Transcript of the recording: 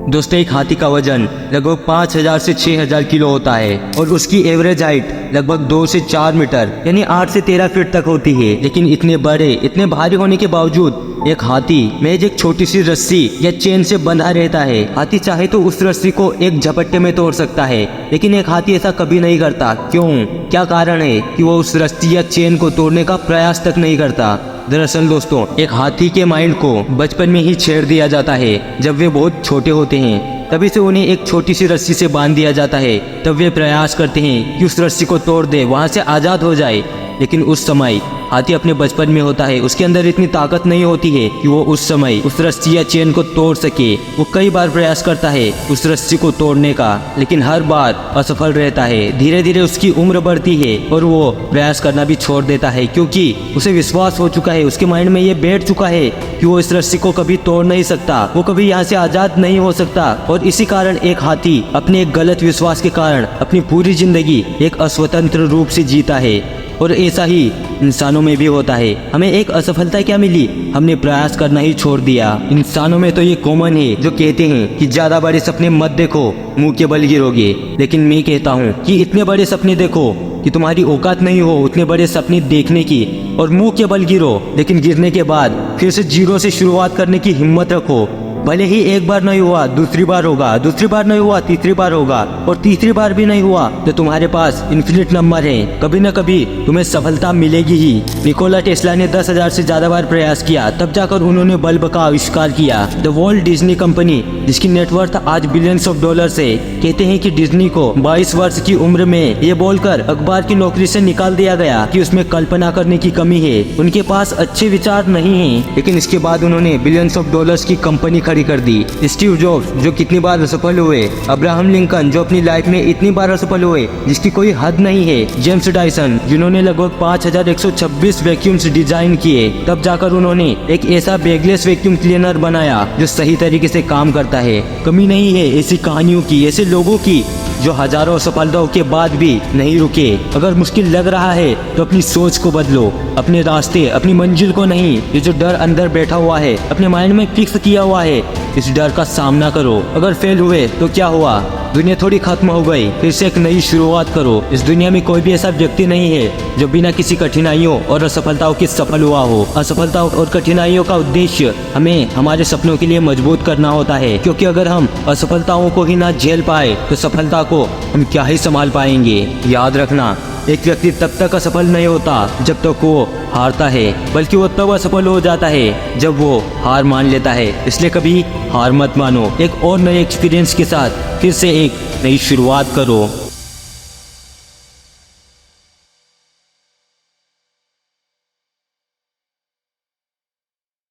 दोस्तों, एक हाथी का वजन लगभग 5000 से 6000 किलो होता है और उसकी एवरेज हाइट लगभग 2 से 4 मीटर यानी 8 से 13 फीट तक होती है। लेकिन इतने बड़े, इतने भारी होने के बावजूद एक हाथी महज एक छोटी सी रस्सी या चेन से बंधा रहता है। हाथी चाहे तो उस रस्सी को एक झपट्टे में तोड़ सकता है, लेकिन एक हाथी ऐसा कभी नहीं करता। क्यों? क्या कारण है कि वो उस रस्सी या चेन को तोड़ने का प्रयास तक नहीं करता? दरअसल दोस्तों, एक हाथी के माइंड को बचपन में ही छेड़ दिया जाता है। जब वे बहुत छोटे होते हैं तभी से उन्हें एक छोटी सी रस्सी से बांध दिया जाता है। तब वे प्रयास करते हैं कि उस रस्सी को तोड़ दे, वहां से आजाद हो जाए। लेकिन उस समय हाथी अपने बचपन में होता है, उसके अंदर इतनी ताकत नहीं होती है कि वो उस समय उस रस्सी या चेन को तोड़ सके। वो कई बार प्रयास करता है उस रस्सी को तोड़ने का, लेकिन हर बार असफल रहता है। धीरे धीरे उसकी उम्र बढ़ती है और वो प्रयास करना भी छोड़ देता है, क्योंकि उसे विश्वास हो चुका है, उसके माइंड में ये बैठ चुका है कि वो इस रस्सी को कभी तोड़ नहीं सकता, वो कभी यहाँ से आजाद नहीं हो सकता। और इसी कारण एक हाथी अपने एक गलत विश्वास के कारण अपनी पूरी जिंदगी एक अस्वतंत्र रूप से जीता है। और ऐसा ही इंसानों में भी होता है। हमें एक असफलता क्या मिली? हमने प्रयास करना ही छोड़ दिया। इंसानों में तो ये कॉमन है जो कहते हैं कि ज्यादा बड़े सपने मत देखो, मुंह के बल गिरोगे। लेकिन मैं कहता हूँ कि इतने बड़े सपने देखो कि तुम्हारी औकात नहीं हो उतने बड़े सपने देखने की, और मुंह के बल गिरो, लेकिन गिरने के बाद फिर से जीरो से शुरुआत करने की हिम्मत रखो। भले ही एक बार नहीं हुआ, दूसरी बार होगा, दूसरी बार नहीं हुआ, तीसरी बार होगा, और तीसरी बार भी नहीं हुआ तो तुम्हारे पास इन्फिनिट नंबर है। कभी न कभी तुम्हें सफलता मिलेगी ही। निकोला टेस्ला ने 10,000 से ज्यादा बार प्रयास किया, तब जाकर उन्होंने बल्ब का आविष्कार किया। द वॉल्ट डिज्नी कंपनी, जिसकी नेटवर्थ आज बिलियंस ऑफ डॉलर्स है, कहते हैं कि डिज्नी को 22 वर्ष की उम्र में ये बोलकर अखबार की नौकरी से निकाल दिया गया कि उसमें कल्पना करने की कमी है, उनके पास अच्छे विचार नहीं है। लेकिन इसके बाद उन्होंने बिलियंस ऑफ डॉलर्स की कंपनी कर दी। स्टीव जॉब्स, जो कितनी बार असफल हुए, अब्राहम लिंकन, जो अपनी लाइफ में इतनी बार असफल हुए जिसकी कोई हद नहीं है, जेम्स डायसन, जिन्होंने लगभग 5126 वैक्यूम्स डिजाइन किए, तब जाकर उन्होंने एक ऐसा बैगलेस वैक्यूम क्लीनर बनाया जो सही तरीके से काम करता है। कमी नहीं है ऐसी कहानियों की, ऐसे लोगों की जो हजारों सफलताओं के बाद भी नहीं रुके। अगर मुश्किल लग रहा है तो अपनी सोच को बदलो, अपने रास्ते, अपनी मंजिल को नहीं। ये जो डर अंदर बैठा हुआ है, अपने माइंड में फिक्स किया हुआ है, इस डर का सामना करो। अगर फेल हुए तो क्या हुआ? दुनिया थोड़ी खत्म हो गई, फिर से एक नई शुरुआत करो। इस दुनिया में कोई भी ऐसा व्यक्ति नहीं है जो बिना किसी कठिनाइयों और असफलताओं के सफल हुआ हो। असफलताओं और कठिनाइयों का उद्देश्य हमें हमारे सपनों के लिए मजबूत करना होता है, क्योंकि अगर हम असफलताओं को ही ना झेल पाए तो सफलता को हम क्या ही संभाल पाएंगे। याद रखना, एक व्यक्ति तब तक असफल नहीं होता जब तक वो हारता है, बल्कि वो तब असफल हो जाता है जब वो हार मान लेता है। इसलिए कभी हार मत मानो, एक और नए एक्सपीरियंस के साथ फिर से एक नई शुरुआत करो।